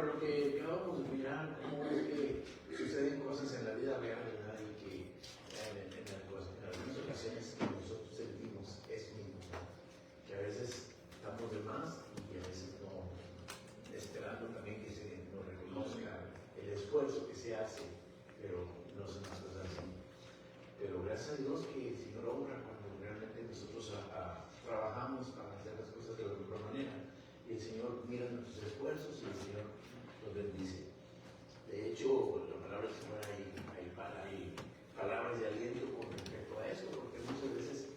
lo que acabamos de mirar, cómo es que suceden cosas en la vida real, ¿verdad? Y que en algunas ocasiones que nosotros sentimos es mismo, ¿verdad? Que a veces estamos de más y a veces no, esperando también que se nos reconozca el esfuerzo que se hace, pero no son las cosas así. Pero gracias a Dios que el Señor obra cuando realmente nosotros trabajamos para hacer las cosas de la mejor manera. Y el Señor mira nuestros esfuerzos y el Señor los bendice. De hecho, la palabra del Señor hay palabras de aliento con respecto a esto, porque muchas veces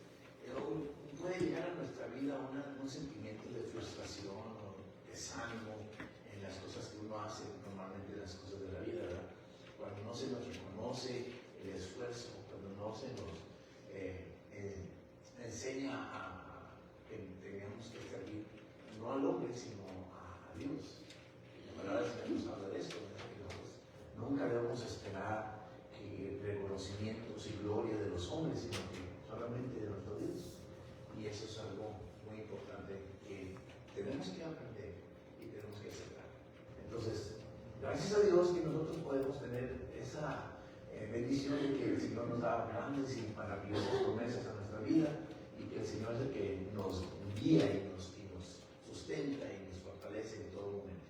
puede llegar a nuestra vida un sentimiento de frustración o desánimo en las cosas que uno hace, normalmente las cosas de la vida, ¿verdad? Cuando no se nos reconoce el esfuerzo, cuando no se nos enseña a que tengamos que servir no al hombre, sino a Dios. La palabra del Señor nos habla de esto, ¿verdad? Que nosotros nunca debemos esperar que reconocimientos y gloria de los hombres, sino que solamente de nuestro Dios. Y eso es algo muy importante que tenemos que aprender y tenemos que aceptar. Entonces, gracias a Dios que nosotros podemos tener esa bendición de que el Señor nos da grandes y maravillosas promesas a nuestra vida y que el Señor es el que nos guía y nos sustenta y nos fortalece en todo momento.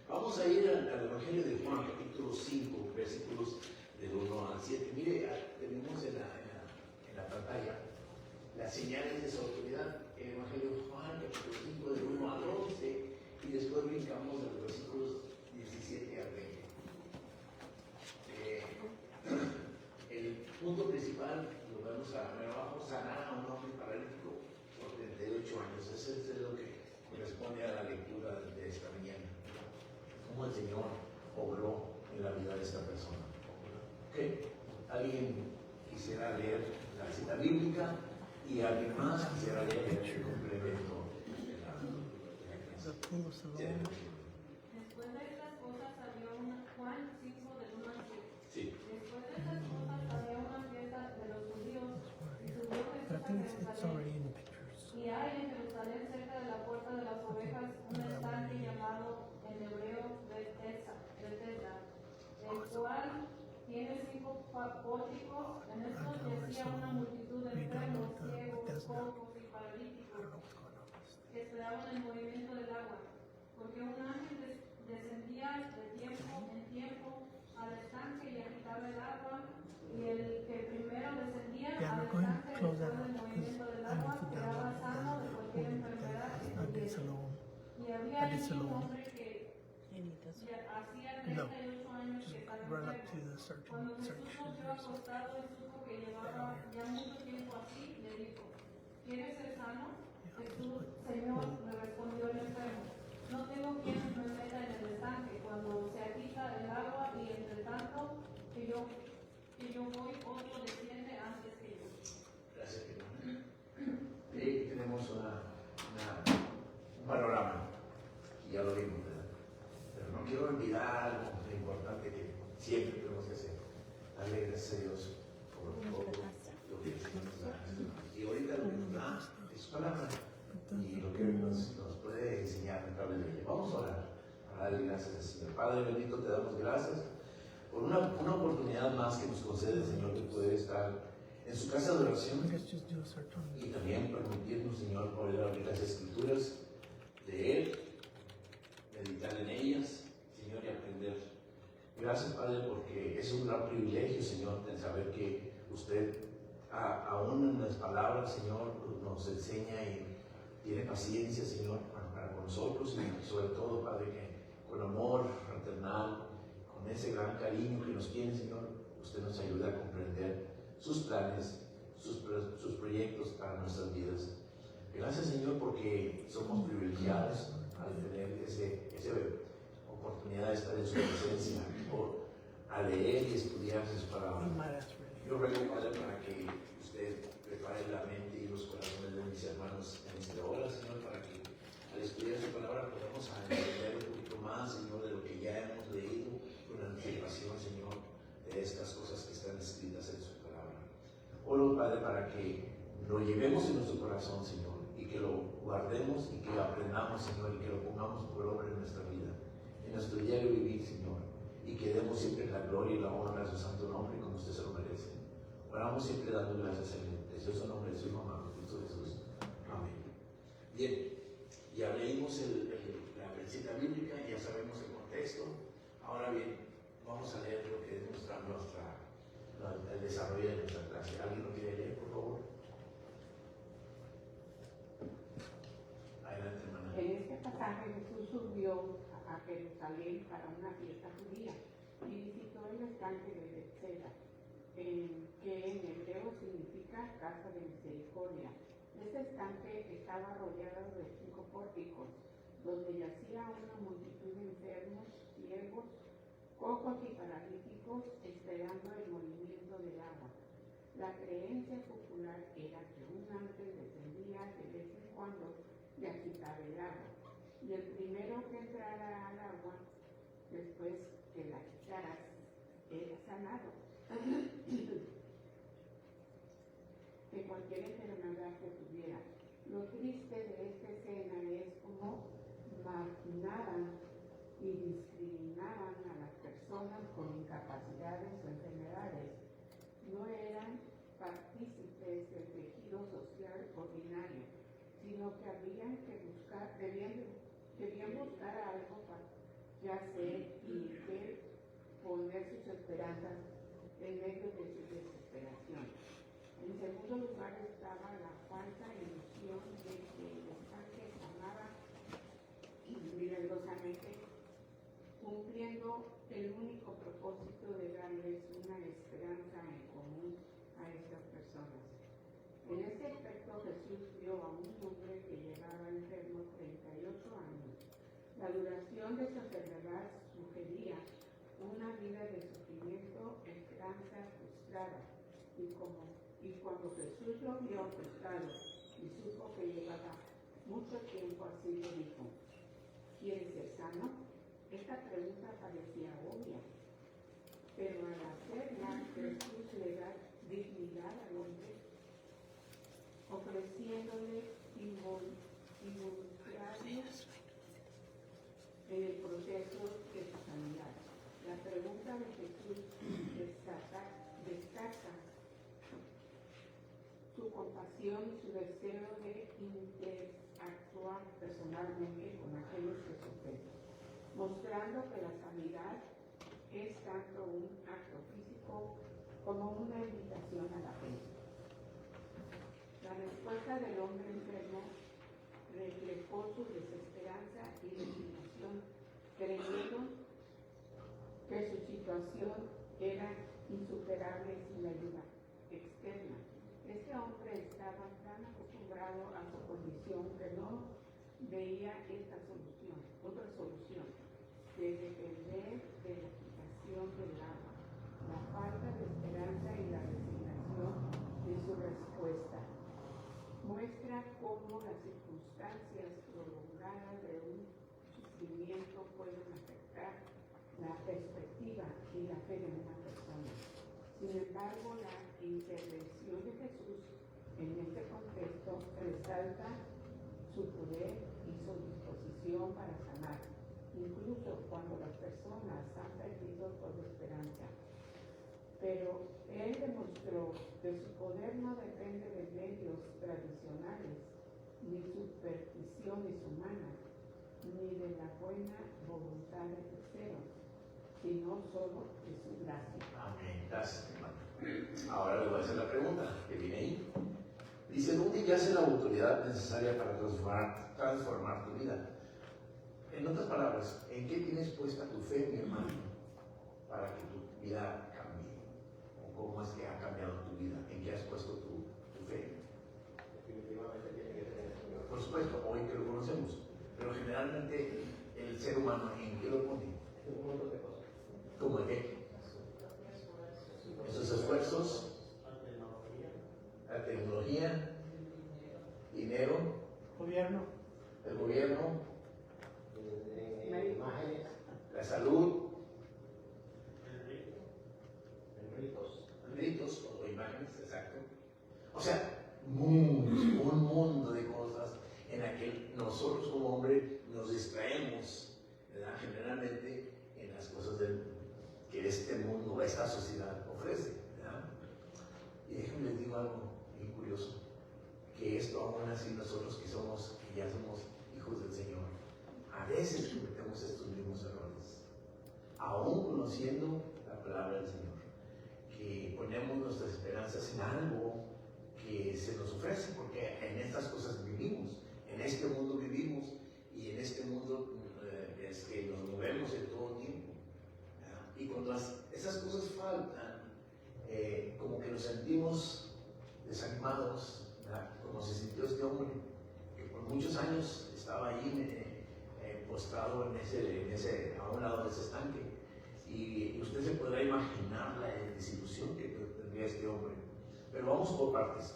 Vamos a ir al Evangelio de Juan, capítulo 5, versículos del 1 al 7. Mire, tenemos en la pantalla las señales de su autoridad. El Evangelio de Juan, capítulo 5, del 1 al 11, y después brincamos de los versículos 17 al 20. El punto principal, lo vemos abajo, sanar a un hombre paralítico por 38 años. Eso es lo que corresponde a la lectura de esta mañana. Cómo el Señor obró en la vida de esta persona. ¿Okay? ¿Alguien quisiera leer la cita bíblica? Y alguien más quisiera leer el complemento de la clase. Después de estas cosas salió Juan 5 del 1 al 7. Sí. Después de estas cosas había una fiesta de los judíos y subió Jesús a Jerusalén. Y hay en Jerusalén, cerca de la puerta de las ovejas, un estanque llamado en hebreo Betesda, el cual tiene 5 pórticos. En estos yacía una multitud de enfermos, ciegos, cojos y paralíticos que esperaban el movimiento del agua, porque un ángel descendía de tiempo en tiempo al estanque y agitaba el agua, y el que primero descendía al estanque después del movimiento del agua quedaba sano de cualquier enfermedad que tuviera. Y había allí un hombre que hacía 38 años que estaba enfermo. Cuando Jesús lo vio acostado y supo que llevaba ya mucho tiempo así, le dijo: ¿quieres ser sano? Jesús: Señor, le respondió el enfermo, no tengo quien me meta en el estanque cuando se agita el agua, y entre tanto que yo voy, otro desciende antes que yo. Gracias, hermano. Aquí tenemos un panorama, y ya lo vimos, ¿verdad? Pero no quiero olvidar algo importante que siempre tenemos que hacer: darle gracias a Dios por todo lo que el Señor nos da. Y ahorita lo que nos da es su palabra y lo que nos puede enseñar a través de ella. Vamos a orar para darle gracias al Señor. Padre bendito, te damos gracias por una oportunidad más que nos concede, Señor, de poder estar en su casa de oración y también permitirnos, Señor, poder abrir las Escrituras, leer, meditar en ellas, Señor, y aprender. Gracias, Padre, porque es un gran privilegio, Señor, el saber que usted, aún en las palabras, Señor, nos enseña y tiene paciencia, Señor, para con nosotros, y sobre todo, Padre, que con amor fraternal, con ese gran cariño que nos tiene, Señor, usted nos ayuda a comprender sus planes, sus proyectos para nuestras vidas. Gracias, Señor, porque somos privilegiados al tener esa oportunidad de estar en su presencia, a leer y estudiar sus palabras. Yo ruego, Padre, para que usted prepare la mente y los corazones de mis hermanos en esta hora, Señor, para que al estudiar su palabra podamos entender un poquito más, Señor, de lo que ya hemos leído con anticipación, Señor, de estas cosas que están escritas en su palabra. Oro, Padre, para que lo llevemos en nuestro corazón, Señor, y que lo guardemos y que lo aprendamos, Señor, y que lo pongamos por obra en nuestra vida, en nuestro día a demos siempre la gloria y la honra a su santo nombre como usted se lo merece. Oramos siempre dando gracias a Él. En precioso nombre de su Hijo amado, Cristo Jesús. Amén. Bien, ya leímos la cita bíblica, ya sabemos el contexto. Ahora bien, vamos a leer lo que es el desarrollo de nuestra clase. ¿Alguien lo quiere leer, por favor? Adelante, hermana. En este pasaje Jesús subió a Jerusalén para una fiesta judía y visitó el estanque de Bethesda, que en hebreo significa casa de misericordia. Este estanque estaba rodeado de 5 pórticos, donde yacía una multitud de enfermos, ciegos, cojos y paralíticos, esperando el movimiento del agua. La creencia popular era que un ángel descendía de vez en cuando y agitaba el agua, y el primero que entrara al agua, después que la quitaras, era sanado de cualquier enfermedad que tuviera. Lo triste de esta escena es cómo marginaban y discriminaban a las personas con incapacidades o enfermedades. No eran partícipes del tejido social ordinario, sino que debían buscar algo para qué hacer y qué poner sus esperanzas en medio de su desesperación. En segundo lugar estaba la falsa ilusión de que el estanque sanaba milagrosamente, cumpliendo el único propósito de darles una esperanza en común a estas personas. En este aspecto Jesús vio a un hombre que llevaba enfermo 38 años. La duración de su enfermedad sugería una vida de sufrimiento, esperanza frustrada, y cuando Jesús lo vio frustrado y supo que llevaba mucho tiempo así, le dijo: ¿quieres ser sano? Esta pregunta parecía obvia, pero al hacerla Jesús le da dignidad al hombre, ofreciéndole involucrarnos en el proceso de su sanidad. La pregunta de Jesús destaca su compasión y su deseo de interactuar personalmente con aquellos que sufren, mostrando que la sanidad es tanto un acto físico como una invitación a la fe. La respuesta del hombre enfermo reflejó su desesperanza y resignación, creyendo que su situación era insuperable sin ayuda externa. Este hombre estaba tan acostumbrado a su condición que no veía otra solución, que depender de la quitación del agua, la falta de esperanza y la resignación de su respuesta. Muestra cómo las circunstancias prolongadas de un sufrimiento pueden afectar la perspectiva y la fe de una persona. Sin embargo, la intervención de Jesús en este contexto resalta su poder y su disposición para sanar, incluso cuando las personas han perdido toda esperanza. Pero Él demostró que su poder no depende de medios tradicionales, ni supersticiones humanas, ni de la buena voluntad de terceros, sino solo de su gracia. Amén. Gracias, hermano. Ahora le voy a hacer la pregunta que viene ahí. Dice: ¿dónde yace la autoridad necesaria para transformar tu vida? En otras palabras, ¿en qué tienes puesta tu fe, mi hermano, para que tu vida cambie? ¿O cómo es que ha cambiado tu vida? ¿En qué has puesto tu fe? Definitivamente tiene que tener el Señor. Por supuesto, hoy que lo conocemos, pero generalmente el ser humano, ¿en qué lo pone? Un montón de cosas. ¿Cómo en qué? En sus esfuerzos, la tecnología, dinero, el gobierno, En imágenes, la salud, en ritos. ritos o imágenes, exacto. O sea, un mundo de cosas en la que nosotros como hombre nos distraemos, ¿verdad? Generalmente en las cosas conociendo la palabra del Señor, que ponemos nuestras esperanzas en algo que se nos ofrece, porque en estas cosas vivimos, en este mundo vivimos, y en este mundo es que nos movemos en todo tiempo. Y cuando esas cosas faltan, como que nos sentimos desanimados, ¿verdad? Como se sintió este hombre, que por muchos años estaba allí postrado a un lado de ese estanque. Y usted se podrá imaginar la desilusión que tendría este hombre. Pero vamos por partes.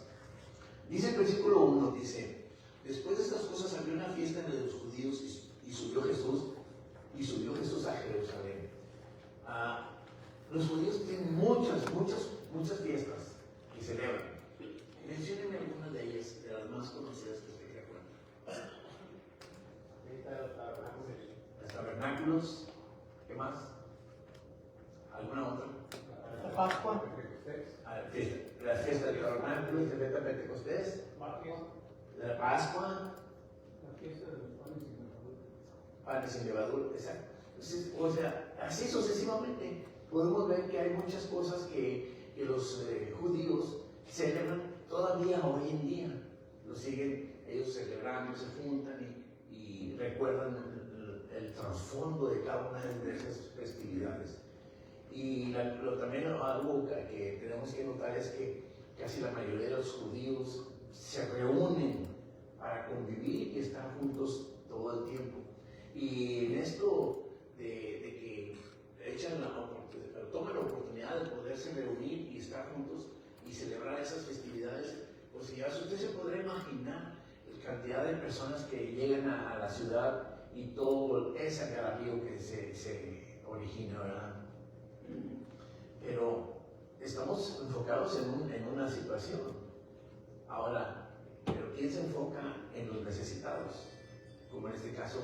Dice el versículo 1, dice: después de estas cosas había una fiesta entre los judíos y subió Jesús a Jerusalén. Los judíos tienen muchas fiestas que celebran. Menciónenme algunas de ellas, de las más conocidas que usted recuerda. Los tabernáculos. ¿Qué más? ¿Alguna otra? La Pascua. La fiesta del tabernáculo, la fiesta de Pentecostés, la Pascua, La fiesta de los panes sin levadura, exacto. Entonces, o sea, así sucesivamente podemos ver que hay muchas cosas que los judíos celebran todavía hoy en día. Lo siguen ellos celebrando, se juntan y recuerdan el trasfondo de cada una de esas festividades. Y también algo que tenemos que notar es que casi la mayoría de los judíos se reúnen para convivir y estar juntos todo el tiempo. Y en esto de que toman la oportunidad de poderse reunir y estar juntos y celebrar esas festividades, pues ya usted se podrá imaginar la cantidad de personas que llegan a la ciudad y todo ese algarabío que se origina, ¿verdad? Pero estamos enfocados en una situación. Ahora, pero ¿quién se enfoca en los necesitados? Como en este caso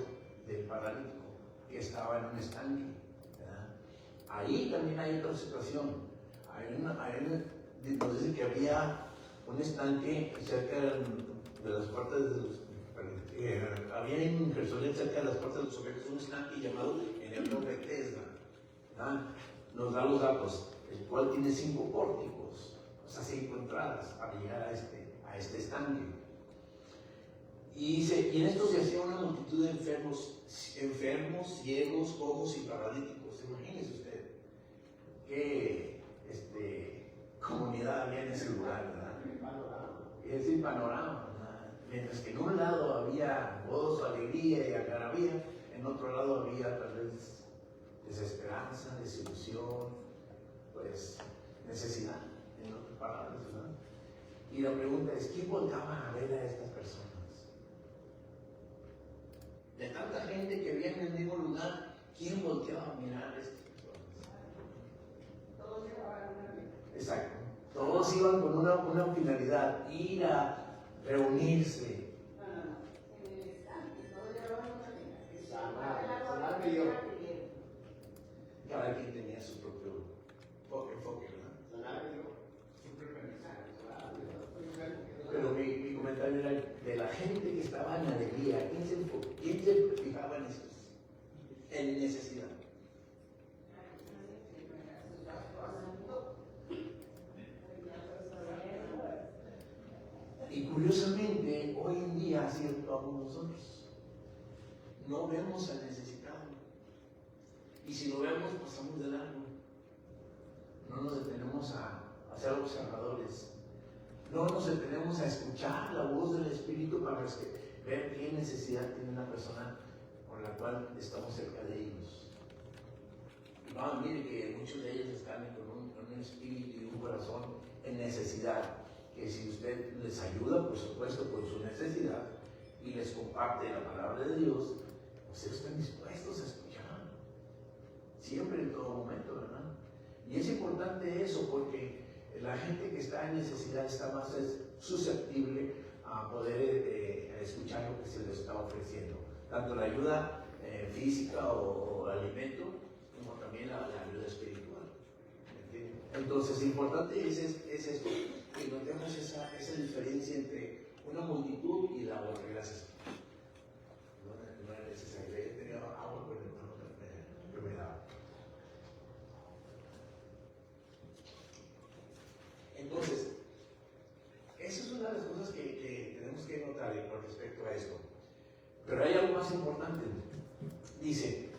del paralítico, que estaba en un estanque, ¿verdad? Ahí también hay otra situación. Nos dice que había un estanque cerca de las puertas de los... había en Jerusalén, cerca de las puertas de los obreros, un estanque llamado en hebreo Bethesda, ¿verdad? Nos da los datos, el cual tiene 5 pórticos, o sea, 5 entradas para llegar a este estanque. Y en esto se hacía una multitud de enfermos, ciegos, cojos y paralíticos. Imagínese usted qué comunidad había en ese lugar, ¿verdad? Es el panorama, ¿verdad? Mientras que en un lado había gozo, alegría y algarabía, en otro lado había tal vez desesperanza, desilusión, pues necesidad, en otras palabras, ¿verdad? Y la pregunta es, ¿quién voltaba a ver a estas personas? De tanta gente que había en el mismo lugar, ¿quién volteaba a mirar a estas personas? Todos llevaban una vida. Exacto. Todos iban con una finalidad, ir a reunirse. En el estanque, todos llevaban una vida. Sanar que yo. Cada quien tenía su propio enfoque, ¿verdad? Sanar que yo. Pero mi comentario era de la gente que estaba en alegría. ¿Quién se fijaba en estos? En necesidad. Y curiosamente, hoy en día así actuamos nosotros. No vemos al necesitado. Y si lo vemos, pasamos de largo. No nos detenemos a ser observadores. No nos detenemos a escuchar la voz del Espíritu para ver qué necesidad tiene una persona por la cual estamos cerca de ellos. No, mire que muchos de ellos están con un espíritu y un corazón en necesidad. Que si usted les ayuda, por supuesto, por su necesidad, y les comparte la palabra de Dios, pues ellos están dispuestos a escuchar. Siempre, en todo momento, ¿verdad? Y es importante eso porque la gente que está en necesidad está más susceptible a poder escuchar lo que se les está ofreciendo. Tanto la ayuda física o alimento, como también la ayuda espiritual. ¿Entienden? Entonces, importante es esto, que notemos esa diferencia entre una multitud y la otra. Gracias. Tenía agua, pero no me daba. dice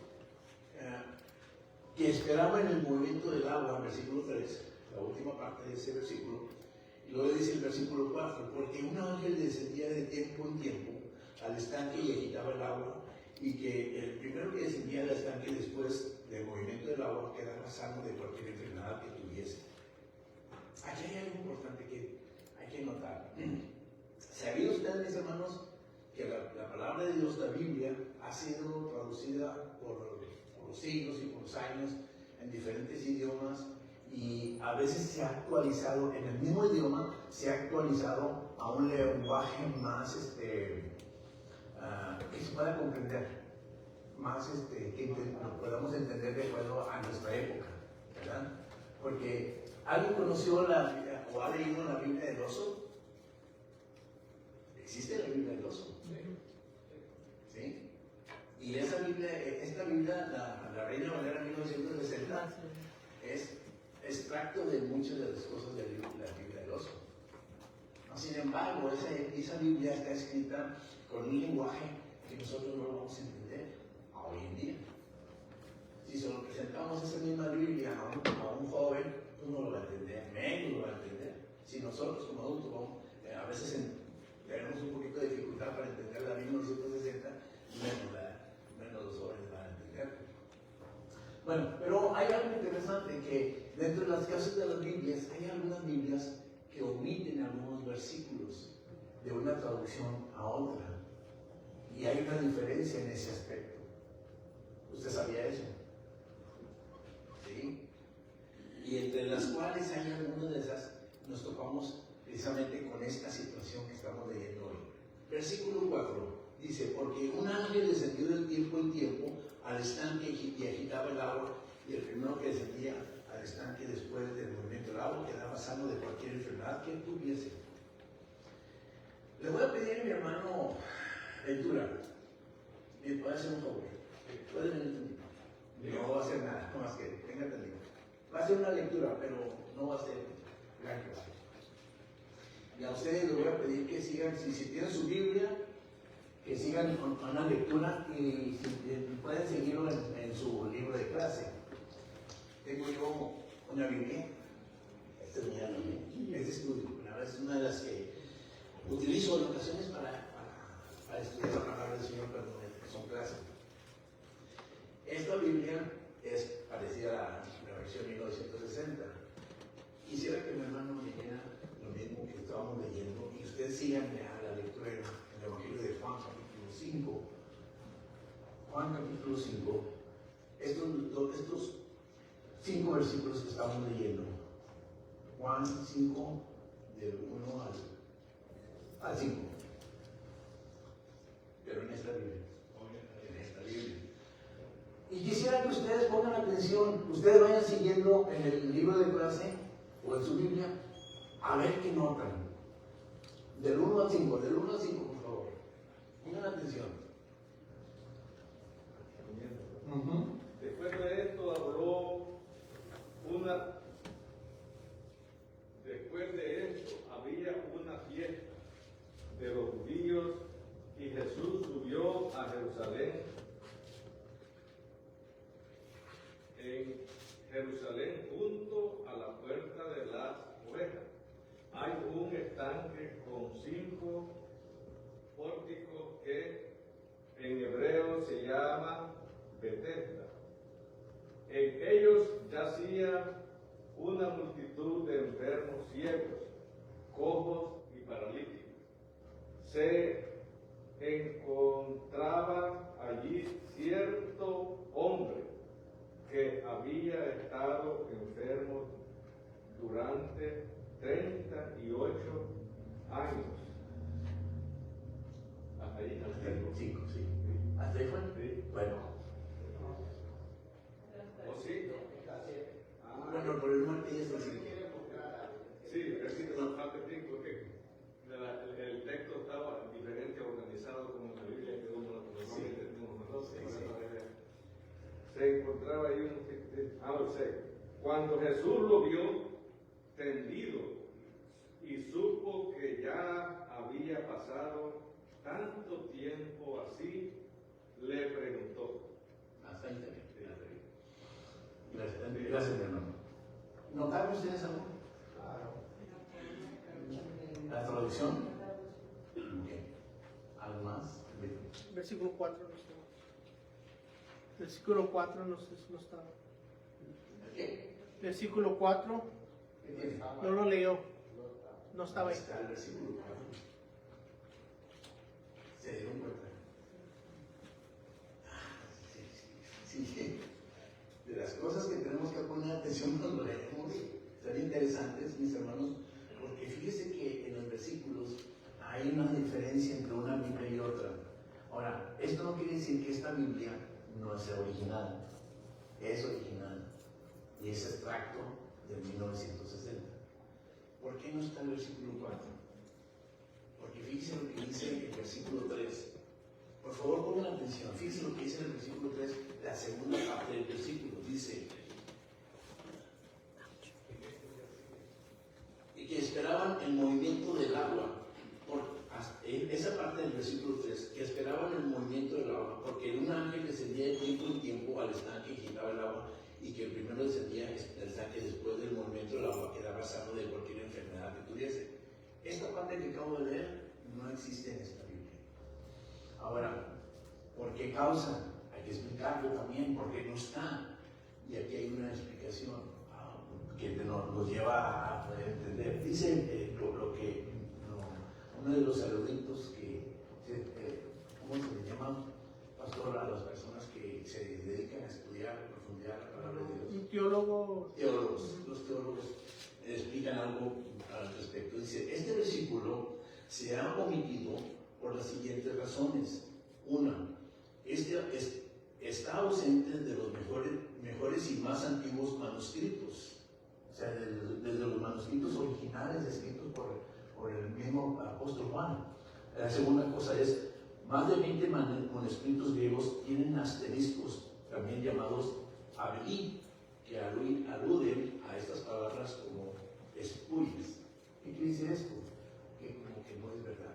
que esperaba en el movimiento del agua, versículo 3, la última parte de ese versículo, y luego dice el versículo 4, porque un ángel descendía de tiempo en tiempo al estanque y agitaba el agua, y que el primero que descendía al estanque después del movimiento del agua quedaba sano de cualquier enfermedad que tuviese. Aquí hay algo importante que hay que notar. ¿Sabían ustedes, mis hermanos, que la palabra de Dios, la Biblia, ha sido traducida por los siglos y por los años en diferentes idiomas, y a veces se ha actualizado en el mismo idioma, se ha actualizado a un lenguaje más que se pueda comprender, más que lo podamos entender de acuerdo a nuestra época, ¿verdad? Porque ¿alguien conoció o ha leído la Biblia del oso? ¿Existe la Biblia del oso? ¿Sí? Y esta Biblia, la Reina Valera 1960, es extracto de muchas de las cosas de la Biblia del oso. Sin embargo, esa Biblia está escrita con un lenguaje que nosotros no vamos a entender hoy en día. Si se lo presentamos esa misma Biblia a un joven, pues no lo va a entender, menos lo va a entender. Si nosotros como adultos a veces tenemos un poquito de dificultad para entender la 1960, menos los jóvenes van a entender. Bueno, pero hay algo interesante, que dentro de las casas de las Biblias hay algunas Biblias que omiten algunos versículos de una traducción a otra, y hay una diferencia en ese aspecto. ¿Usted sabía eso? ¿Sí? Y entre las cuales hay algunas de esas, nos topamos precisamente con esta situación que estamos leyendo hoy. Versículo 4 dice: porque un ángel descendió de tiempo en tiempo al estanque y agitaba el agua, y el primero que descendía al estanque después del movimiento del agua quedaba sano de cualquier enfermedad que tuviese. Le voy a pedir a mi hermano lectura. ¿Me puede hacer un favor? ¿Puede venir? No va a hacer nada, no más que tenga atendido. Va a ser una lectura, pero no va a ser gran cosa. Y a ustedes les voy a pedir que sigan, si tienen su Biblia, que sigan con una lectura, y si pueden seguirlo en su libro de clase. Tengo yo una Biblia, esta es mía también, es de estudio, es una de las que utilizo en ocasiones para estudiar la palabra del Señor cuando son clases. Esta Biblia es parecida a la versión 1960. Quisiera que mi hermano leyera lo mismo que estábamos leyendo, y ustedes sigan a la lectura en el Evangelio de Juan, capítulo 5. Juan, capítulo 5. Estos 5 versículos que estamos leyendo. Juan 5, del 1 al 5. Pero en esta Biblia. En esta Biblia. Y quisiera que ustedes pongan atención, ustedes vayan siguiendo en el libro de clase o en su Biblia, a ver qué notan. Del 1 al 5, por favor. Pongan atención. Después de esto había una fiesta de los judíos, y Jesús subió a Jerusalén. En Jerusalén, junto a la puerta de las ovejas, hay un estanque con 5 pórticos que en hebreo se llama Betesda. En ellos yacía una multitud de enfermos ciegos, cojos y paralíticos. Se encontraba allí cierto hombre que había estado enfermo durante 38 años. Hasta ahí, Hasta el 5, sí. ¿Hasta ahí fue? Sí. Bueno. ¿O sí? Bueno, por el momento ya está así. Sí, versículo falta 5, porque el texto estaba diferente organizado como en la Biblia, que normalmente tenemos nosotros. Se encontraba ahí cuando Jesús lo vio tendido y supo que ya había pasado tanto tiempo así, le preguntó: ustedes algo? Claro. ¿La traducción? Ok. ¿Algo más? Versículo 4 no estaba. Versículo 4 no estaba. ¿Qué? Versículo 4 ¿Qué tiene? no lo leyó. No estaba ahí. Está el versículo 4. ¿Se dieron cuenta? Sí. De las cosas que tenemos que poner atención cuando leemos, están interesantes, mis hermanos, porque fíjese que en los versículos hay una diferencia entre una Biblia y otra. Ahora, esto no quiere decir que esta Biblia no sea original, es original y es extracto de 1960. ¿Por qué no está el versículo 4? Porque fíjense lo que dice el versículo 3. Por favor, pongan atención. Fíjense lo que dice el versículo 3, la segunda parte del versículo. Dice: y que esperaban el movimiento del agua. Esa parte del versículo 3, que esperaban el movimiento del agua, porque un ángel descendía de tiempo en tiempo al estanque y quitaba el agua, y que el primero descendía del estanque después del movimiento del agua quedaba sano de cualquier enfermedad que tuviese. Esta parte que acabo de leer no existe en esta Biblia. Ahora, ¿por qué causa? Hay que explicarlo también, porque no está. Y aquí hay una explicación que nos lleva a poder entender. Dice uno de los saluditos que, ¿cómo se le llama, pastor, a las personas que se dedican a estudiar, a profundizar la palabra de Dios? Un teólogo. Los teólogos explican algo al respecto. Dice: este versículo se ha omitido por las siguientes razones. Una, está ausente de los mejores y más antiguos manuscritos, o sea, desde los manuscritos originales escritos por el mismo apóstol Juan. La segunda cosa es: más de 20 manuscritos griegos tienen asteriscos, también llamados abelí, que aluden a estas palabras como espurias. ¿Qué quiere decir esto? Que como que no es verdad.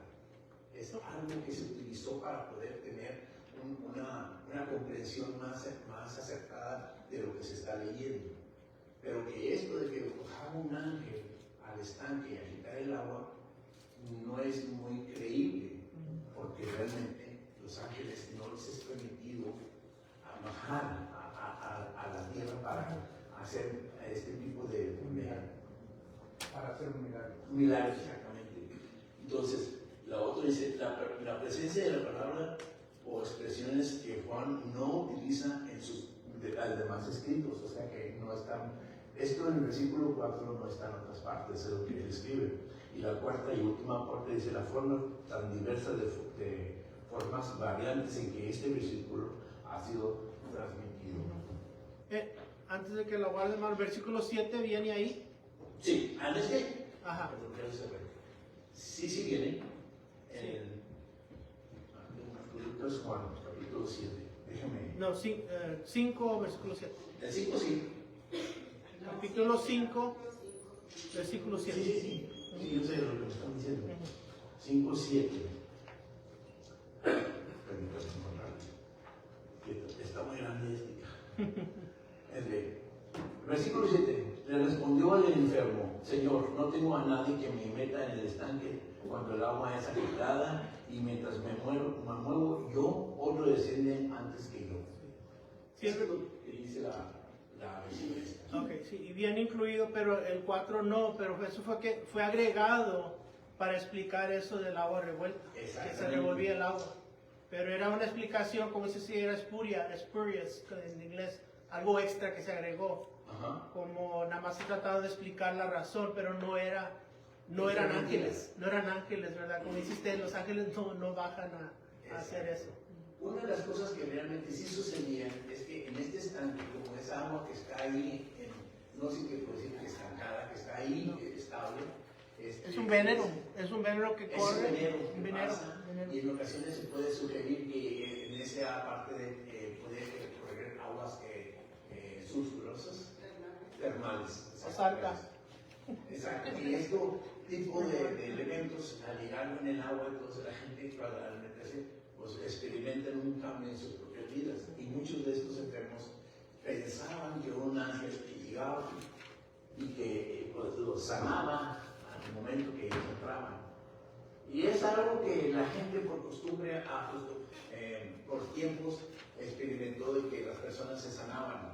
Es algo que se utilizó para poder tener una comprensión más acertada de lo que se está leyendo. Pero que esto de que bajaba un ángel al estanque y a quitar el agua no es muy creíble, porque realmente los ángeles no les es permitido bajar a la tierra para hacer este tipo de para hacer un milagro. milagros, exactamente. Entonces, la otra dice: la presencia de la palabra o expresiones que Juan no utiliza en sus demás escritos, o sea que no están. Esto en el versículo 4 no está en otras partes, es lo que él escribe. Y la cuarta y última parte dice: la forma tan diversa de formas variantes en que este versículo ha sido transmitido. Antes de que lo guarden mal, versículo 7 viene ahí. Sí, antes de. Ajá. Sí viene. En Juan, capítulo 7. Déjame. No, 5, versículo 7. El 5 sí. Capítulo 5, versículo 7. Sí, yo sé lo que me están diciendo. 5, 7. Está muy grande este. Versículo 7. Le respondió al enfermo: Señor, no tengo a nadie que me meta en el estanque cuando el agua es agitada, y mientras me muevo yo, otro desciende antes que yo. Sí, es lo que dice la versión esta. Ok, sí, y bien incluido, pero el 4 no, pero eso fue agregado para explicar eso del agua revuelta, que se revolvía el agua. Pero era una explicación, como si era spurious en inglés, algo extra que se agregó. Ajá. Como nada más se trataba de explicar la razón, pero no eran ángeles, ¿verdad? Como dice usted, los ángeles no bajan a hacer eso. Una de las cosas que realmente sí sucedían es que en este estanque, como esa agua que está ahí, no sé qué puedo decir, que estancada, que está ahí, estable. Es un veneno que corre. Es un veneno que pasa, y en ocasiones se puede sugerir que en esa parte puede correr aguas sulfurosas, termales. Exacto. Y este tipo de elementos, al llegar en el agua, entonces la gente, al meterse, pues experimentan un cambio en sus propias vidas. Y muchos de estos enfermos pensaban que un ángel que llegaba y que sanaba al momento que ellos entraban. Y es algo que la gente por costumbre, por tiempos, experimentó de que las personas se sanaban.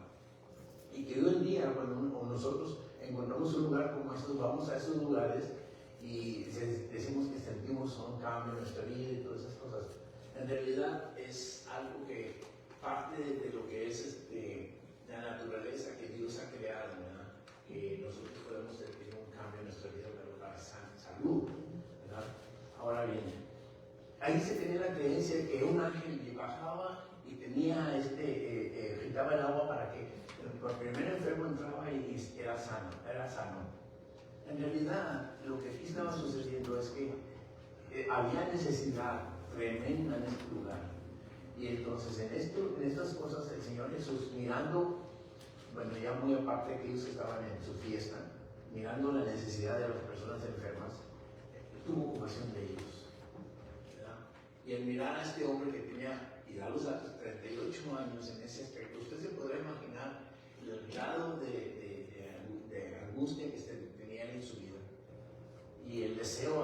Y que hoy en día, cuando nosotros encontramos un lugar como estos, vamos a esos lugares y decimos que sentimos un cambio en nuestra vida y todas esas cosas. En realidad es algo que parte de lo que es la naturaleza que Dios ha creado, ¿verdad? Que nosotros podemos sentir un cambio en nuestra vida, pero para salud, ¿verdad? Ahora bien, ahí se tenía la creencia de que un ángel bajaba y tenía agitaba el agua para que el primer enfermo entraba y era sano. En realidad, lo que aquí estaba sucediendo es que había necesidad tremenda en este lugar. Y entonces en estas cosas el Señor Jesús, mirando, bueno, ya muy aparte de que ellos estaban en su fiesta, mirando la necesidad de las personas enfermas, tuvo compasión de ellos, ¿verdad? Y al mirar a este hombre que tenía, y da los datos, 38 años en ese aspecto, usted se podrá imaginar el grado de angustia que tenía en su vida. Y el deseo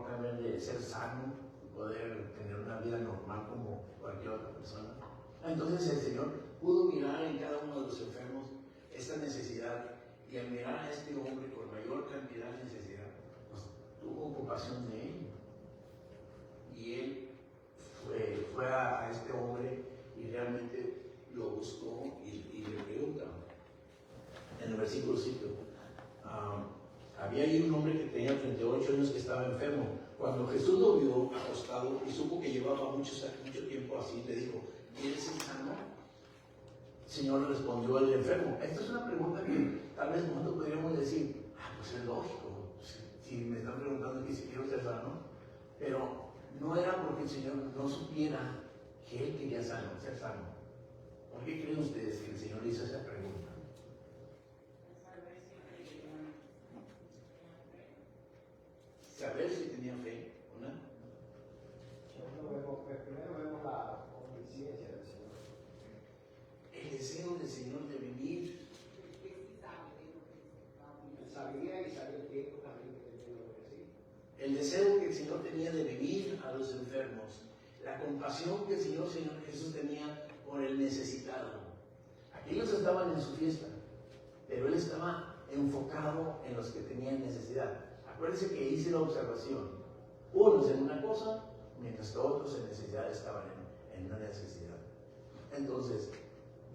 también de ser sano, poder tener una vida normal como cualquier otra persona. Entonces el Señor pudo mirar en cada uno de los enfermos esta necesidad, y al mirar a este hombre con mayor cantidad de necesidad, pues, tuvo compasión de él. Y él fue a este hombre y realmente lo buscó y le pregunta. En el versículo 5, había ahí un hombre que tenía 38 años que estaba enfermo. Cuando Jesús lo vio acostado y supo que llevaba mucho tiempo así, le dijo: ¿quieres ser sano? El Señor le respondió al enfermo. Esta es una pregunta que tal vez nosotros podríamos decir: pues es lógico, si me están preguntando que si quiero ser sano. Pero no era porque el Señor no supiera que él quería ser sano. ¿Por qué creen ustedes que el Señor le hizo esa pregunta? Saber si tenía fe o no. Primero vemos la omnisciencia del Señor. El deseo del Señor de venir. Sabía y sabía el tiempo también que tenía lo que decir. El deseo que el Señor tenía de venir a los enfermos. La compasión que el Señor Jesús tenía por el necesitado. Aquellos estaban en su fiesta, pero Él estaba enfocado en los que tenían necesidad. Acuérdense que hice la observación. Unos en una cosa, mientras que otros en necesidad estaban en una necesidad. Entonces,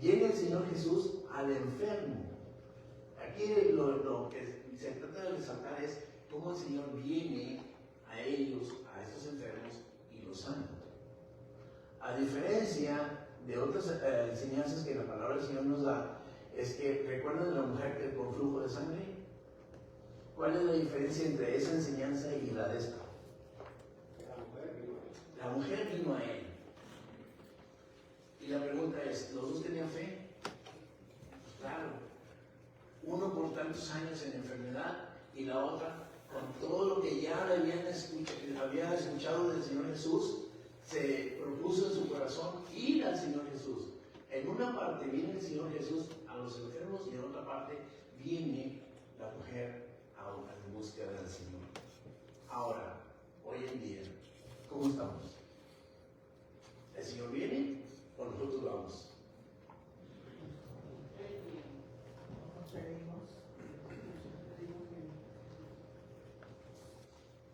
viene el Señor Jesús al enfermo. Aquí lo que se trata de resaltar es cómo el Señor viene a ellos, a estos enfermos, y los sana. A diferencia de otras enseñanzas que la palabra del Señor nos da, es que, ¿recuerdan la mujer que con flujo de sangre? ¿Cuál es la diferencia entre esa enseñanza y la de esta? La mujer vino a él. Y la pregunta es, ¿los dos tenían fe? Pues claro. Uno por tantos años en enfermedad y la otra con todo lo que ya había escuchado del Señor Jesús, se propuso en su corazón ir al Señor Jesús. En una parte viene el Señor Jesús a los enfermos y en otra parte viene la mujer en búsqueda del Señor. Ahora, hoy en día, ¿cómo estamos? ¿El Señor viene o nosotros vamos?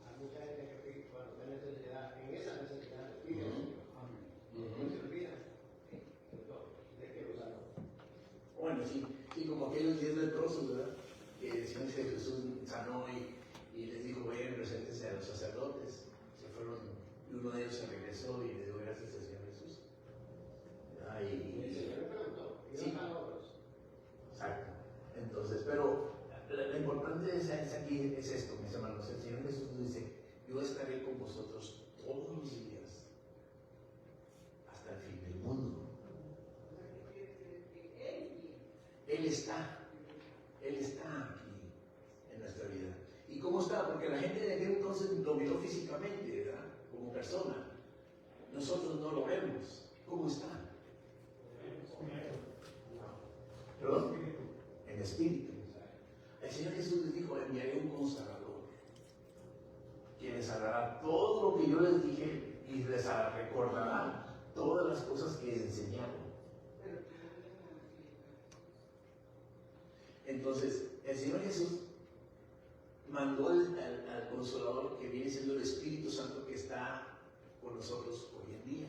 Hay mucha gente que cuando tiene necesidad, en esa necesidad, pide al Señor. No se olvida de que lo sanó. Bueno, sí, como aquellos 10 leprosos, ¿verdad? Que decían que Jesús sanó y les dijo: vayan, preséntense a los sacerdotes. Se fueron, y uno de ellos se regresó y le dio gracias al Señor Jesús. El Señor le preguntó, ¿y sí. dónde están otros? Exacto. Entonces, pero lo importante es aquí es esto, mis hermanos. El Señor Jesús nos dice: yo estaré con vosotros todos los días hasta el fin del mundo. Él está aquí en nuestra vida. ¿Y cómo está? Porque la gente de aquel entonces lo miró físicamente, ¿verdad? Como persona. Nosotros no lo vemos. ¿Cómo está? ¿Perdón? En espíritu. El Señor Jesús les dijo: enviaré recordará todo lo que yo les dije y les recordará todas las cosas que enseñaron. Entonces, el Señor Jesús mandó al Consolador, que viene siendo el Espíritu Santo que está con nosotros hoy en día,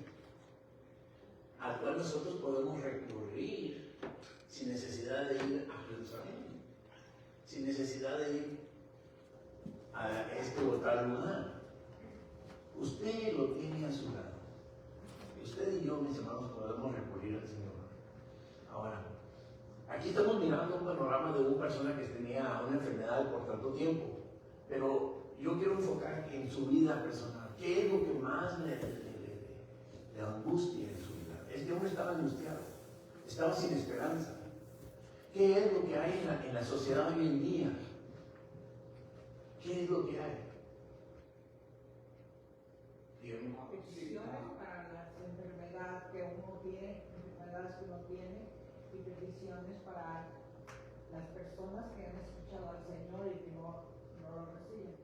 al cual nosotros podemos recurrir sin necesidad de ir a Jerusalén, sin necesidad de ir a este o tal lugar. Usted lo tiene a su lado. Usted y yo, mis hermanos, podemos recurrir al Señor. Ahora, aquí estamos mirando un panorama de una persona que tenía una enfermedad por tanto tiempo, pero yo quiero enfocar en su vida personal. ¿Qué es lo que más le angustia en su vida? Este hombre estaba angustiado, estaba sin esperanza. ¿Qué es lo que hay en la sociedad hoy en día? ¿Qué es lo que hay? Dígame. Petición para las enfermedades que uno tiene, y peticiones para las personas que han escuchado al Señor y que no lo reciben.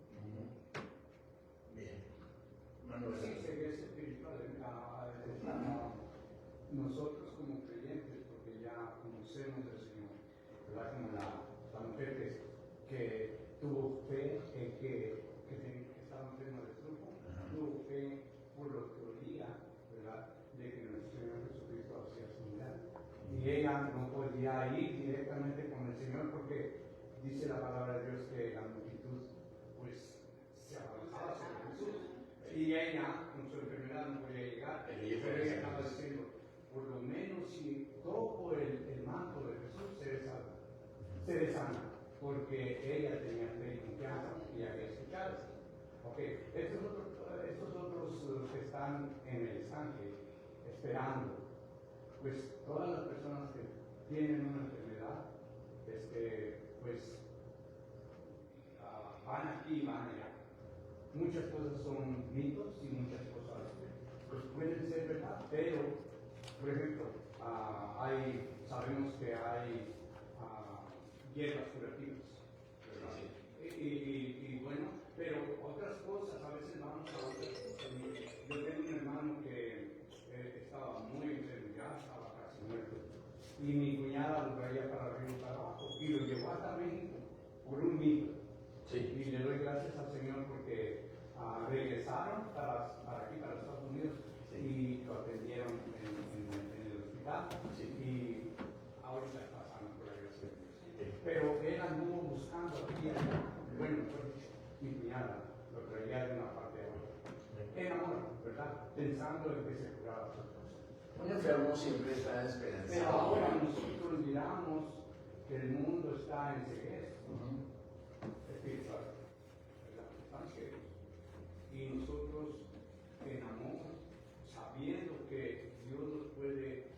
Bien. Manuel. Sí, es espiritual. Nosotros como creyentes, porque ya conocemos al Señor, ¿verdad? Como la mujer que tuvo fe en que estaba enferma de flujo, tuvo fe por la teoría, ¿verdad?, de que nuestro Señor Jesucristo hacía sanidad. Y ella no podía ir directamente con el Señor porque dice la palabra de Dios que la multitud pues se avanzaba sobre Jesús. Y ella con su enfermedad no podía llegar, pero ella estaba diciendo, por lo menos si toco el manto de Jesús, seré sana, porque ella tenía fe y confianza y había escuchado. Okay. Estos otros que están en el estanque esperando, pues todas las personas que tienen una enfermedad, pues van aquí y van allá. Muchas cosas son mitos y muchas cosas pues pueden ser verdad, pero por ejemplo sabemos que hay hierbas curativas, ¿verdad? Y bueno, pero otras cosas, a veces vamos a otras cosas. Yo tengo un hermano que estaba muy enfermo, ya estaba casi muerto, y mi cuñada lo traía para arriba y para abajo, y lo llevó hasta México por un mito. Sí. Y le doy gracias al Señor porque regresaron para aquí, para Estados Unidos, sí, y lo atendieron en el hospital, sí, y ahorita está sano por la gracia de Dios. Sí. Pero él anduvo buscando aquí, bueno, mi cuñada lo traía de una parte a otra, en amor, ¿verdad?, pensando en que se curaba su cosa. Un enfermo siempre está esperanzado. Pero ahora nosotros miramos que el mundo está en ceguera espiritual, ¿verdad? Están ciegos. Y nosotros en amor, sabiendo que Dios nos puede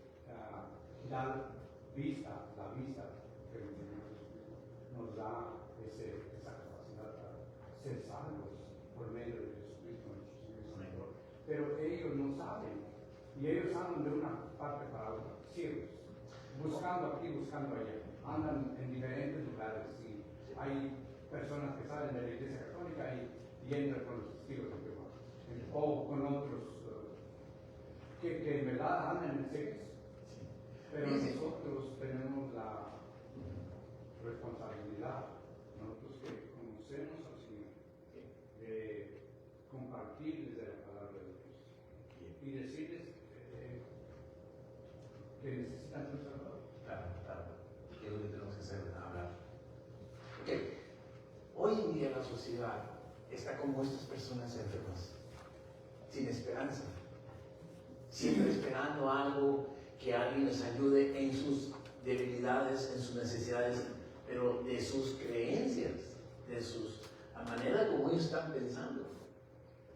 dar vista, la vista que el Señor Jesucristo nos da esa capacidad para ser salvos por medio de Jesucristo, nuestro Señor. Pero ellos no saben, y ellos andan de una parte para otra, ciegos, buscando aquí, buscando allá, andan en diferentes lugares, y hay personas que salen de la Iglesia Católica y entran con los testigos de Jehová, o con otros que en verdad andan en ciegos. Pero nosotros tenemos la responsabilidad, nosotros que conocemos al Señor, de compartirles de la palabra de Dios y decirles que necesitan un Salvador. Claro, claro. ¿Qué es lo que tenemos que hacer? Hablar. Okay. Hoy en día la sociedad está como estas personas enfermas, sin esperanza, siempre esperando algo, que alguien les ayude en sus debilidades, en sus necesidades, pero de sus creencias, de la manera como ellos están pensando.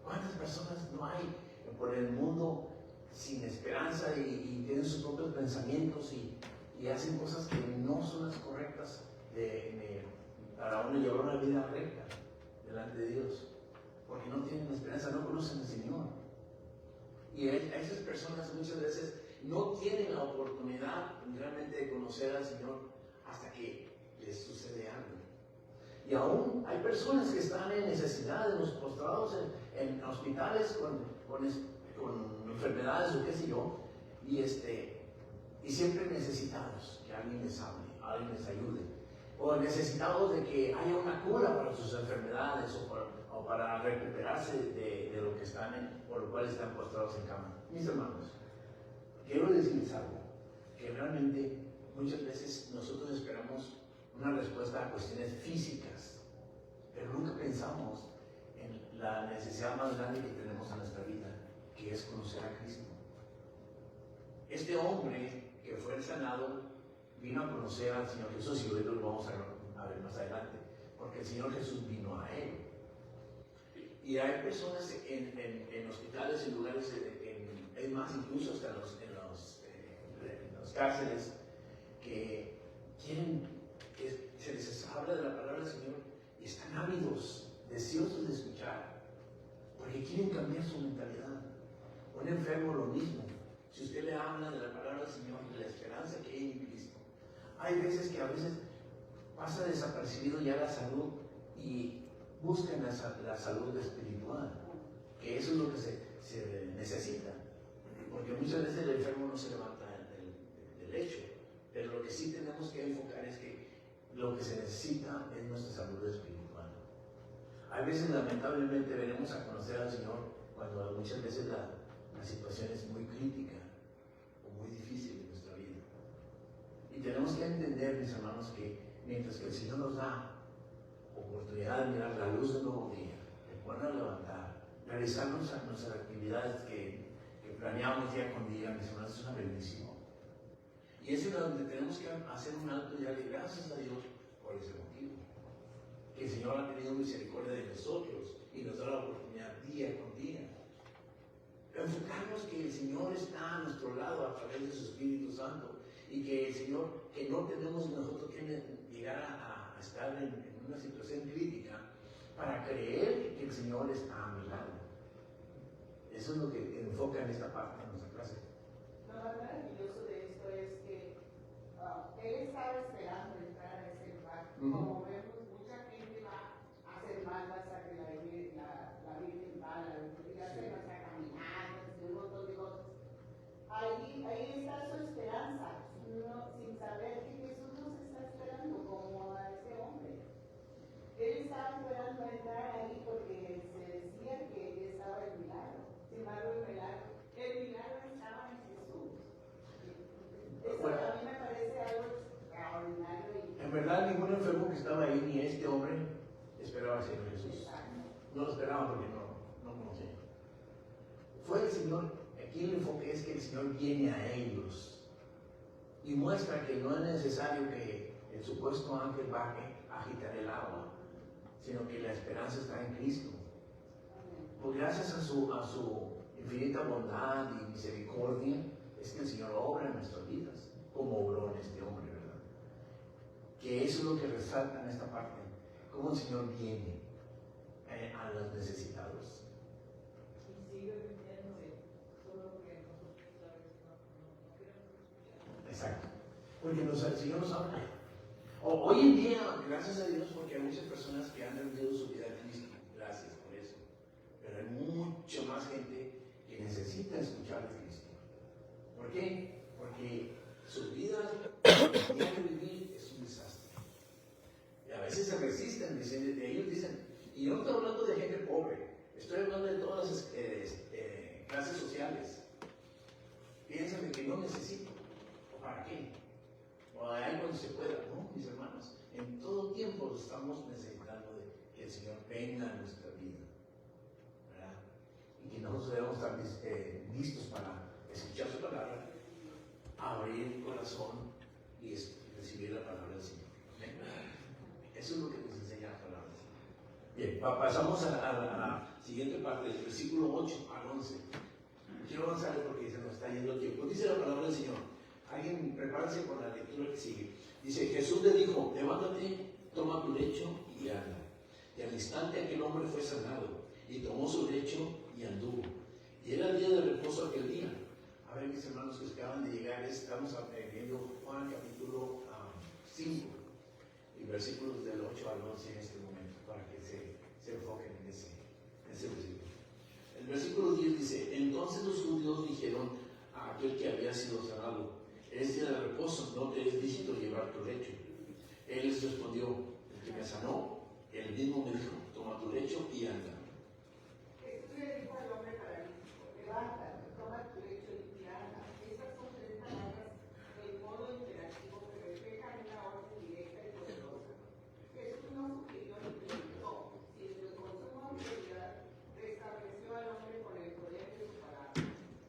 ¿Cuántas personas no hay por el mundo sin esperanza y tienen sus propios pensamientos y hacen cosas que no son las correctas para uno llevar una vida recta delante de Dios? Porque no tienen esperanza, no conocen al Señor. Y a esas personas muchas veces no tienen la oportunidad realmente de conocer al Señor hasta que les sucede algo. Y aún hay personas que están en necesidad, postrados en hospitales con enfermedades o qué sé yo, y siempre necesitados que alguien les hable, alguien les ayude, o necesitados de que haya una cura para sus enfermedades o para recuperarse de lo que por lo cual están postrados en cama. Mis hermanos, quiero decirles algo, que realmente muchas veces nosotros esperamos una respuesta a cuestiones físicas, pero nunca pensamos en la necesidad más grande que tenemos en nuestra vida, que es conocer a Cristo. Este hombre que fue sanado vino a conocer al Señor Jesús, y hoy lo vamos a ver más adelante, porque el Señor Jesús vino a él. Y hay personas en hospitales, en lugares, es más, incluso hasta en los cárceles, que quieren, se les habla de la palabra del Señor y están ávidos, deseosos de escuchar, porque quieren cambiar su mentalidad. Un enfermo lo mismo. Si usted le habla de la palabra del Señor, de la esperanza que hay en Cristo, hay veces que a veces pasa desapercibido ya la salud y buscan la salud espiritual, que eso es lo que se necesita, porque muchas veces el enfermo no se levanta del lecho, pero lo que sí tenemos que enfocar es que lo que se necesita es nuestra salud espiritual. Hay veces, lamentablemente, venimos a conocer al Señor cuando muchas veces la situación es muy crítica o muy difícil en nuestra vida. Y tenemos que entender, mis hermanos, que mientras que el Señor nos da oportunidad de mirar la luz del nuevo día, de poder levantar, realizar nuestras actividades que planeamos día con día, mis hermanos, es una bendición. Y es donde tenemos que hacer un alto y darle gracias a Dios por ese motivo. Que el Señor ha tenido misericordia de nosotros y nos da la oportunidad día con día. Enfocarnos que el Señor está a nuestro lado a través de su Espíritu Santo, y que el Señor, que no tenemos nosotros que llegar a estar en una situación crítica para creer que el Señor está a mi lado. Eso es lo que enfoca en esta parte de nuestra clase. Lo más maravilloso de esto es que él estaba esperando entrar a ese lugar. Como vemos, mucha gente va a hacer malvas a que la Virgen va a la universidad, vas a caminar, un montón de cosas. Ahí está su esperanza, sin saber que Jesús nos está esperando, como a ese hombre. Él estaba esperando entrar ahí porque se decía que estaba el milagro. Sin embargo, el milagro estaba en Jesús. Eso a mí me parece algo extraordinario. En verdad, ningún enfermo que estaba ahí, ni este hombre, esperaba al Señor Jesús. No lo esperaba porque no conocía. Fue el Señor, aquí el enfoque es que el Señor viene a ellos y muestra que no es necesario que el supuesto ángel baje a agitar el agua, sino que la esperanza está en Cristo. Pues gracias a su infinita bondad y misericordia es que el Señor obra en nuestras vidas, como obró en este hombre, ¿verdad? Que eso es lo que resalta en esta parte, cómo el Señor viene a los necesitados. Y sigue viniéndose, solo que nosotros a veces no queremos escuchar. Exacto, porque el Señor nos habla. Hoy en día, gracias a Dios, porque hay muchas personas que han rendido su vida a Cristo, gracias por eso. Pero hay mucha más gente que necesita escuchar de Cristo. ¿Por qué? Porque su vida, el día que vivir, es un desastre. Y a veces se resisten, ellos dicen, y yo no estoy hablando de gente pobre, estoy hablando de todas las clases sociales. Piensan de que no necesito, ¿o para qué? O hay cuando se pueda. No, mis hermanos, en todo tiempo estamos necesitando de que el Señor venga a nuestra vida, ¿verdad? Y que nosotros debemos estar listos para escuchar su palabra, abrir el corazón y recibir la palabra del Señor. ¿Ven? Eso es lo que nos enseña la palabra del Señor. Bien, pasamos a la siguiente parte, del versículo 8 al 11. Quiero avanzar porque se nos está yendo el tiempo. Dice la palabra del Señor. Alguien prepárase con la lectura que sigue. Dice, Jesús le dijo, levántate, toma tu lecho y anda. Y al instante aquel hombre fue sanado, y tomó su lecho y anduvo. Y era el día de reposo aquel día. A ver, mis hermanos que acaban de llegar, estamos viendo Juan capítulo 5, y versículos del 8 al 11 en este momento. El versículo 10 dice, entonces los judíos dijeron a aquel que había sido sanado, es día de reposo, no te es lícito llevar tu lecho. Él les respondió, el que me sanó, él mismo me dijo, toma tu lecho y anda. Jesús le dijo al hombre paralítico, levántate, toma tu lecho y anda. Esas son tres palabras del modo imperativo que reflejan una orden directa y poderosa. Jesús no sugirió ni preguntó, sino que con suma autoridad restableció al hombre con el poder de su palabra.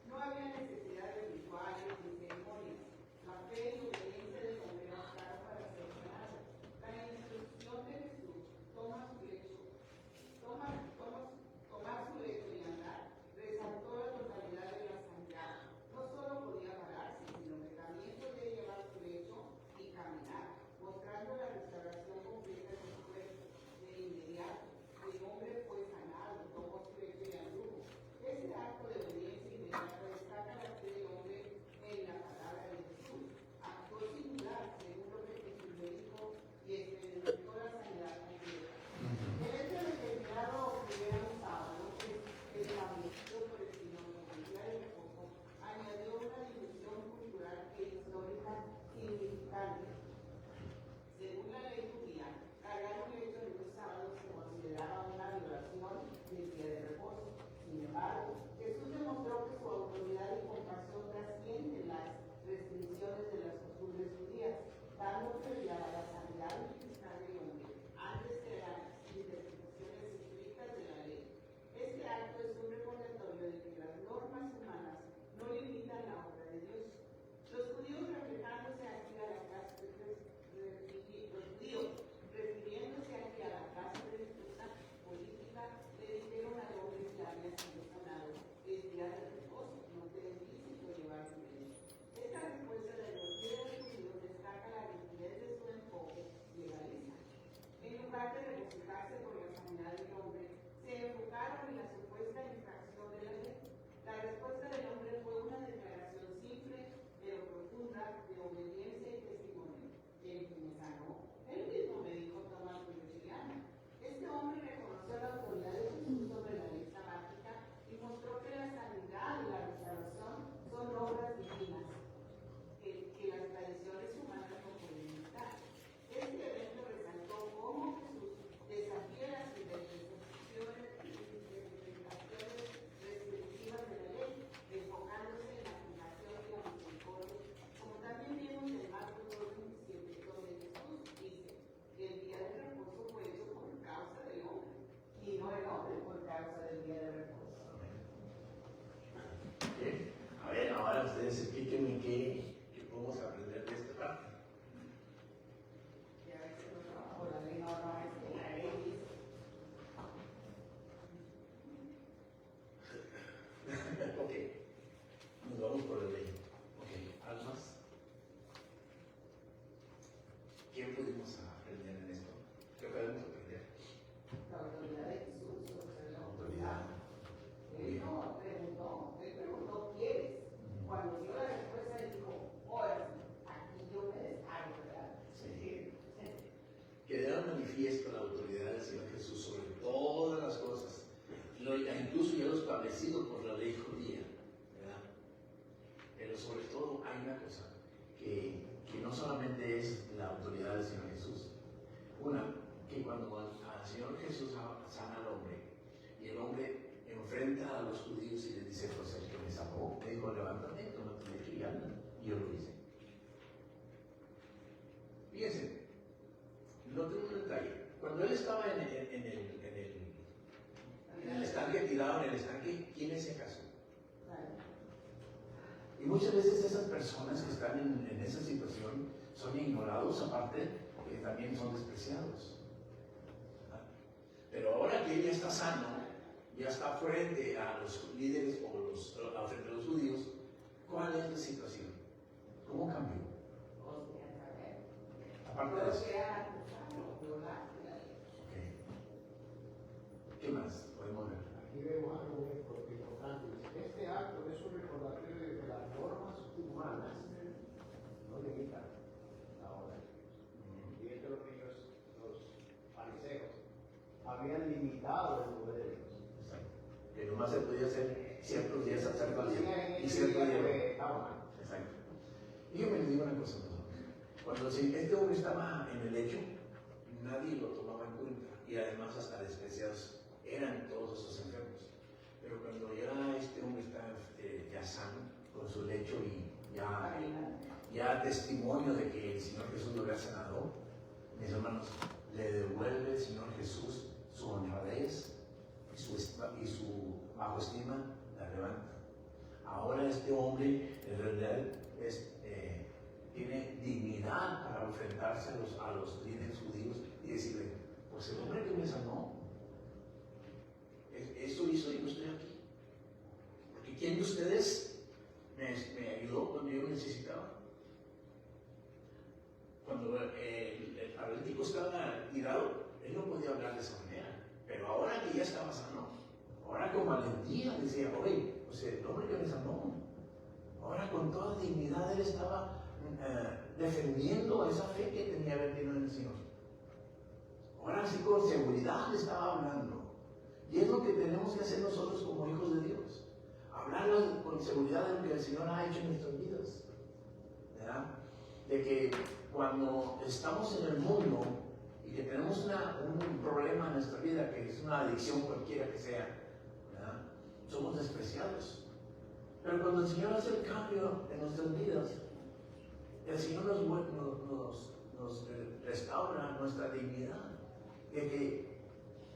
No había necesidad de rituales ni ceremonias. La fe y obediencia del hombre bastaron para ser sanado. La instrucción de Jesús, toma su lecho, tomar su lecho y andar, resaltó la totalidad de la sanidad. No solo podía pararse, sino que también podía llevar su lecho y caminar, mostrando la restauración completa de su cuerpo. De inmediato, el hombre fue sanado, tomó su lecho y anduvo. Este acto de obediencia inmediata destaca la fe del hombre en la palabra de Jesús. Actuó sin dudar, según lo que Jesús le dijo, y experimentó la sanidad completa. El hecho de que el milagro ocurriera un sábado, establecido por el Señor como el día de reposo, añadió una dimensión cultural e histórica significante. Según la ley judía, cargar un lecho en un sábado se consideraba una violación del día de reposo. Sin embargo, Jesús demostró que su autoridad y compasión trascienden las restricciones de las costumbres judías, dando prioridad a la sanidad física del hombre antes que las interpretaciones estrictas de la ley. Este acto es un recordatorio de que las normas humanas no limitan la obra de Dios. Los judíos refiriéndose aquí a la clase religiosa política, le dijeron al hombre que había sido sanado, es día de reposo, no te es lícito llevar tu lecho. Esta respuesta de los líderes judíos destaca la rigidez de su enfoque legalista. En lugar de regocijarse por la sanidad del hombre, se enfocaron en la supuesta infracción de la ley. La respuesta del hombre fue una declaración simple pero profunda de obediencia y testimonio. El que me sanó, él mismo me dijo, toma tu lecho y anda. Este hombre reconoció la autoridad de Jesús sobre la ley sabática y mostró que la sanidad y la restauración son obras divinas, que las tradiciones humanas no pueden imitar. Este evento resaltó cómo Jesús desafía las interpretaciones restrictivas de la ley, enfocándose en la compasión y la misericordia, como también vimos en Marcos 2:27, donde Jesús dice que el día de reposo fue hecho por causa del hombre, y no el hombre por causa del día de reposo. Bien. A ver, ahora ustedes explíquenme qué podemos aprender de esta parte. Y a veces no trabajo la ley, no es que la ley dice. Ok, nos vamos por la ley. Ok, ¿algo más? ¿Qué pudimos aprender en esto? ¿Qué podemos aprender? La autoridad de Jesús sobre la Autoridad. Él no preguntó, él preguntó ¿quieres? Cuando dio la respuesta, él dijo, ahora aquí yo me descargo, ¿verdad? Sí. Quedaron manifiesto la autoridad del Señor Jesús sobre todas las cosas, incluso ya lo establecido por la ley judía, ¿verdad? Pero sobre todo hay una cosa, que no solamente es la autoridad del Señor Jesús. Una, que cuando al Señor Jesús sana al hombre, y el hombre enfrenta a los judíos y les dice, pues el que me sanó, me dijo, levántate, toma tu lecho y anda. Y yo lo hice. Fíjense, noten un detalle. Cuando él estaba en el estanque, tirado en el estanque, ¿quién se casó? Y muchas veces esas personas que están en esa situación son ignorados, aparte que también son despreciados. Pero ahora que él ya está sano, ya está frente a los líderes o frente a los judíos, ¿cuál es la situación? ¿Cómo cambió? Aparte de eso. Okay. ¿Qué más podemos ver? Aquí vemos algo muy importante. Este acto es un recordatorio de que las normas humanas no limitan la obra de Dios. Y esto es lo que los fariseos habían limitado el poder de Dios. Pero nomás se podía hacer ciertos días acerca del día y ciertos días. Exacto. Y yo me digo una cosa, cuando este hombre estaba en el lecho, nadie lo tomaba en cuenta y además hasta despreciados eran todos esos enfermos. Pero cuando ya este hombre está ya sano con su lecho y ya testimonio de que el Señor Jesús lo había sanado, mis hermanos, le devuelve el Señor Jesús su honradez y su bajo estima, la levanta. Ahora este hombre en realidad tiene dignidad para enfrentarse a los líderes judíos y decirle, pues el hombre que me sanó, eso hizo y yo estoy aquí. Porque ¿quién de ustedes me ayudó cuando yo necesitaba? Cuando el paralítico estaba tirado, él no podía hablar de esa manera. Pero ahora que ya estaba sano, ahora con valentía decía, oye, pues el hombre que me sanó, ahora con toda dignidad él estaba defendiendo esa fe que tenía haber tenido en el Señor. Ahora sí con seguridad le estaba hablando. Y es lo que tenemos que hacer nosotros como hijos de Dios. Hablar con seguridad de lo que el Señor ha hecho en nuestras vidas. ¿Verdad? De que cuando estamos en el mundo y que tenemos un problema en nuestra vida, que es una adicción cualquiera que sea, ¿verdad? Somos despreciados. Pero cuando el Señor hace el cambio en nuestras vidas, el Señor nos restaura nuestra dignidad. De que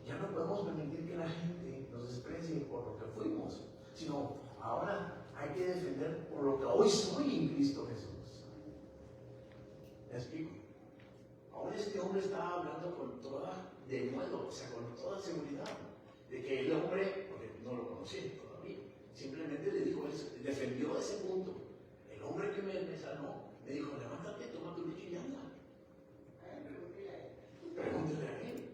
ya no podemos permitir que la gente nos desprecie por lo que fuimos, sino ahora hay que defender por lo que hoy soy en Cristo Jesús. ¿Me explico? Ahora este hombre estaba hablando con toda denuedo, o sea, con toda seguridad, de que el hombre, porque no lo conocía todavía, simplemente le dijo, defendió ese punto. El hombre que me sanó, me dijo, levántate, toma tu lecho y anda. Pregúntale a él.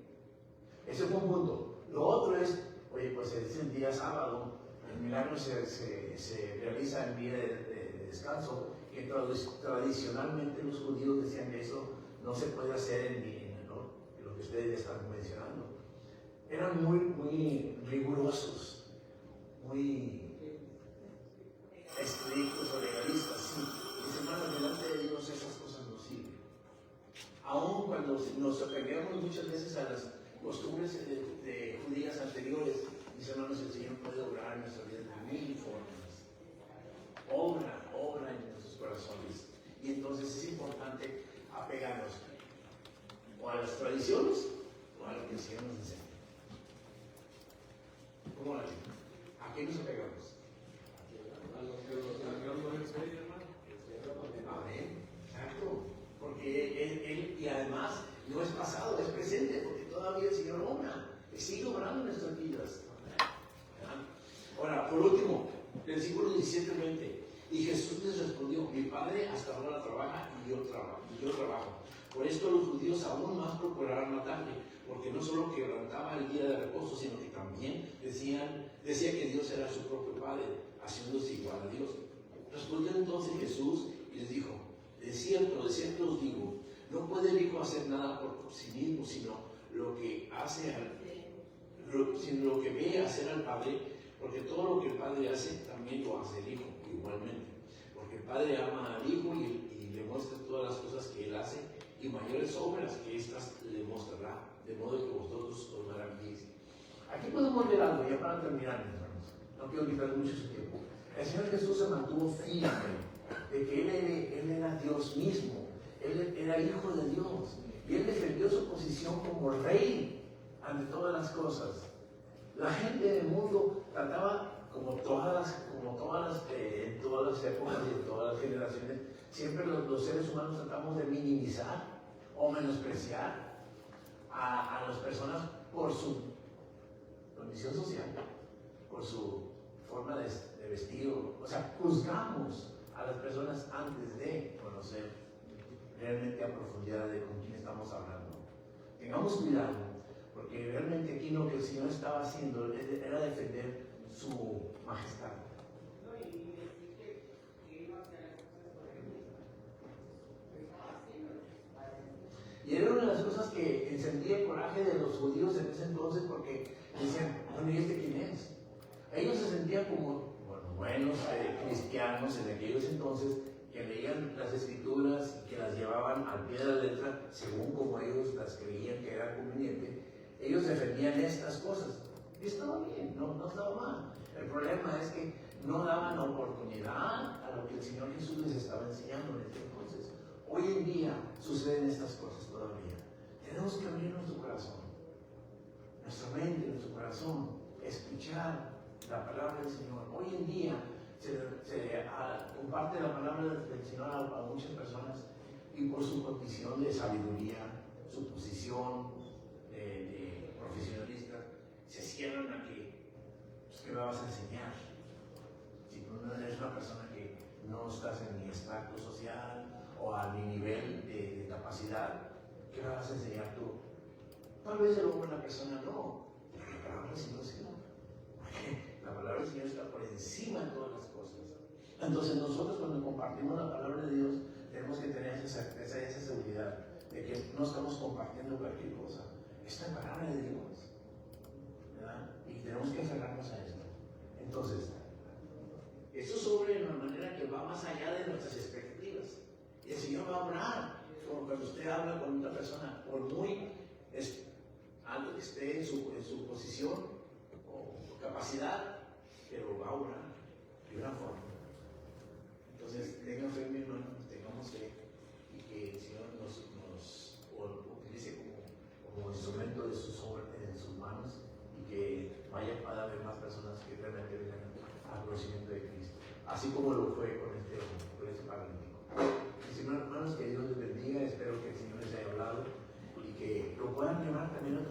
Ese fue un punto. Lo otro es, oye, pues es el día sábado, el milagro se realiza en día de descanso, que tradicionalmente los judíos decían que eso no se puede hacer en lo que ustedes están mencionando. Eran muy rigurosos, muy estrictos o legalistas, sí. Mis hermanos, delante de Dios esas cosas no sirven. Aun cuando nos apegamos muchas veces a las costumbres de judías anteriores, mis hermanos, el Señor puede obrar en nuestra vida de mil formas. Obra en nuestros corazones. Y entonces es importante apegarnos o a las tradiciones o a lo que el Señor nos enseña. ¿Cómo la tiene? ¿A qué nos apegamos? A lo que el Señor nos enseña, hermano. Amén. Exacto. Porque él, y además, no es pasado, es presente, porque todavía el Señor obra, sigue obrando en nuestras vidas. Ahora, por último, versículo 17-20, y Jesús les respondió, mi Padre hasta ahora trabaja y yo trabajo. Por esto los judíos aún más procuraron matarle, porque no solo quebrantaba el día de reposo, sino que también decía que Dios era su propio Padre, haciéndose igual a Dios. Respondió entonces Jesús y les dijo, de cierto os digo, no puede el Hijo hacer nada por sí mismo, sino lo que ve hacer al Padre, porque todo lo que el Padre hace, también lo hace el Hijo, igualmente. Porque el Padre ama al Hijo y le muestra todas las cosas que Él hace, y mayores obras que éstas le mostrará, de modo que vosotros os maravilléis. Aquí podemos ver algo, ya para terminar, mis hermanos. No quiero quitar mucho su tiempo. El Señor Jesús se mantuvo firme de que Él era Dios mismo, Él era Hijo de Dios, y Él defendió su posición como Rey ante todas las cosas. La gente del mundo trataba, en todas las épocas y en todas las generaciones, siempre los seres humanos tratamos de minimizar o menospreciar a las personas por su condición social, por su forma de vestir, o sea, juzgamos a las personas antes de conocer realmente a profundidad de con quién estamos hablando. Tengamos cuidado, porque realmente aquí lo que el Señor estaba haciendo era defender su majestad. Y era una de las cosas que encendía el coraje de los judíos en ese entonces, porque decían, bueno, ¿y este quién es? Ellos se sentían como buenos cristianos en aquellos entonces, que leían las escrituras y que las llevaban al pie de la letra según como ellos las creían que era conveniente. Ellos defendían estas cosas y estaba bien, no estaba mal. El problema es que no daban oportunidad a lo que el Señor Jesús les estaba enseñando en este entonces. Hoy en día suceden estas cosas todavía. Tenemos que abrir nuestro corazón, nuestra mente, nuestro corazón, escuchar la palabra del Señor. Hoy en día se comparte la palabra del Señor a muchas personas y por su condición de sabiduría, su posición de profesionalista, se cierran a que, pues, ¿qué me vas a enseñar? Si tú no eres una persona que no estás en mi estrato social o a mi nivel de capacidad, ¿qué me vas a enseñar tú? Tal vez el hombre, la persona no, pero la palabra del Señor sí. La palabra del Señor está por encima de todas las cosas. Entonces nosotros cuando compartimos la palabra de Dios tenemos que tener esa certeza y esa seguridad de que no estamos compartiendo cualquier cosa. Esta es la palabra de Dios, ¿verdad? Y tenemos que aferrarnos a esto. Entonces, eso es sobre de una manera que va más allá de nuestras expectativas. Y el Señor va a obrar. Como cuando usted habla con otra persona, por muy alto que esté en su posición o capacidad, pero va a obrar de una forma. Entonces, tengan fe, mi hermano, tengamos fe y que el Señor nos utilice como instrumento de sus manos y que vaya para haber más personas que realmente vengan al conocimiento de Cristo, así como lo fue con este paralítico. Mis hermanos, que Dios les bendiga, espero que el Señor les haya hablado y que lo puedan llevar también a